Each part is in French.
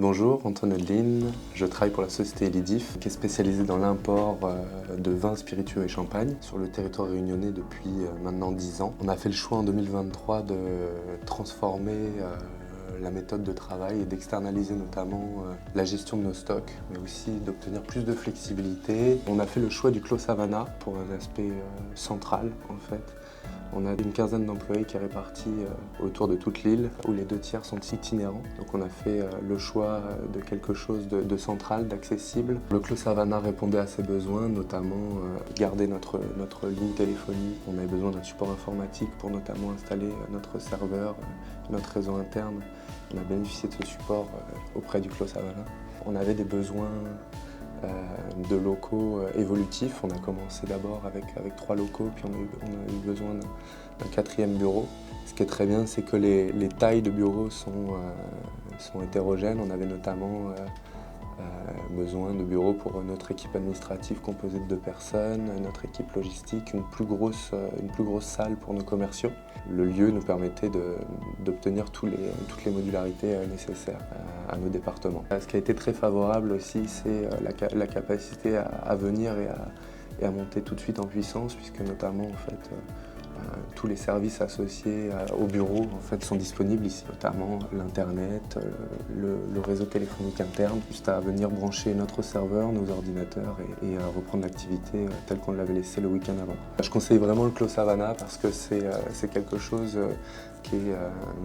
Bonjour, Antoine Odeline, je travaille pour la société Elidif, qui est spécialisée dans l'import de vins spiritueux et champagne sur le territoire réunionnais depuis maintenant 10 ans. On a fait le choix en 2023 de transformer la méthode de travail et d'externaliser notamment la gestion de nos stocks, mais aussi d'obtenir plus de flexibilité. On a fait le choix du Clos Savannah pour un aspect central en fait. On a une quinzaine d'employés qui est répartis autour de toute l'île, où les 2/3 sont itinérants. Donc on a fait le choix de quelque chose de central, d'accessible. Le Clos Savannah répondait à ses besoins, notamment garder notre ligne téléphonique. On avait besoin d'un support informatique pour notamment installer notre serveur, notre réseau interne. On a bénéficié de ce support auprès du Clos Savannah. On avait des besoins de locaux évolutifs. On a commencé d'abord avec 3 locaux, puis on a eu besoin d'un 4e bureau. Ce qui est très bien, c'est que les tailles de bureaux sont hétérogènes. On avait notamment besoin de bureaux pour notre équipe administrative composée de 2 personnes, notre équipe logistique, une plus grosse salle pour nos commerciaux. Le lieu nous permettait d'obtenir toutes les modularités nécessaires à nos départements. Ce qui a été très favorable aussi, c'est la capacité à venir et à monter tout de suite en puissance, puisque notamment en fait, tous les services associés au bureau en fait, sont disponibles ici, notamment l'internet, le réseau téléphonique interne, juste à venir brancher notre serveur, nos ordinateurs et reprendre l'activité telle qu'on l'avait laissé le week-end avant. Je conseille vraiment le Clos Savannah parce que c'est quelque chose qui est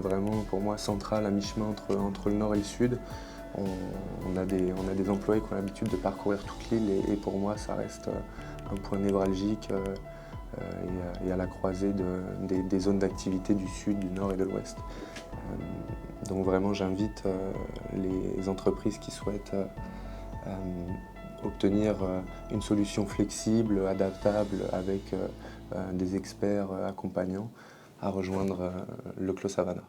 vraiment pour moi central à mi-chemin entre le nord et le sud. On a des employés qui ont l'habitude de parcourir toute l'île et pour moi ça reste un point névralgique et à la croisée des zones d'activité du sud, du nord et de l'ouest. Donc vraiment j'invite les entreprises qui souhaitent obtenir une solution flexible, adaptable avec des experts accompagnants à rejoindre le Clos Savannah.